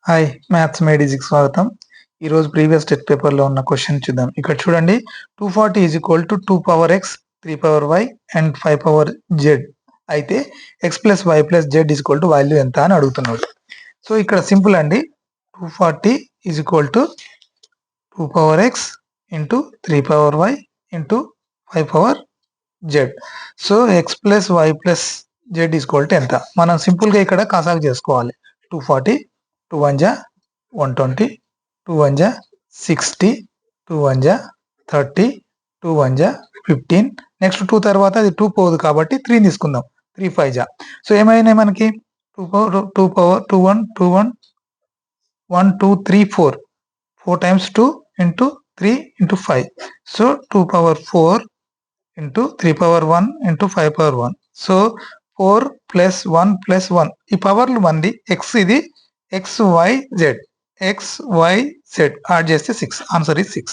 Hi maths మేడీజీకి స్వాగతం. ఈరోజు previous TET పేపర్లో ఉన్న క్వశ్చన్ చూద్దాం. ఇక్కడ చూడండి 240 is equal to 2 power x 3 power y and 5 power z అయితే x plus y plus z is equal to value ఎంత అని అడుగుతున్నాడు. సో ఇక్కడ సింపుల్ అండి. 240 is equal to 2 power x into 3 power y into 5 power z. So x plus y plus z is equal to ఎంత? మనం సింపుల్గా ఇక్కడ కాసాగు చేసుకోవాలి. 240 2 1 जा 120, 2 1 जा 60, 2 1 जा 30, 2 1 जा 15. నెక్స్ట్ 2 తర్వాత అది 2 పోదు కాబట్టి 3 తీసుకుందాం. 3 5 जा. సో ఏమైనాయి మనకి 2 power 2 power 2 1 2 1 1 2 3 4 4 times 2 into 3 into 5. So 2 power 4 into 3 power 1 into 5 power 1. So 4 plus 1 plus 1 ఈ పవర్లు మంది ఎక్స్ ఇది XYZ యాడ్ చేస్తే 6. Answer is 6.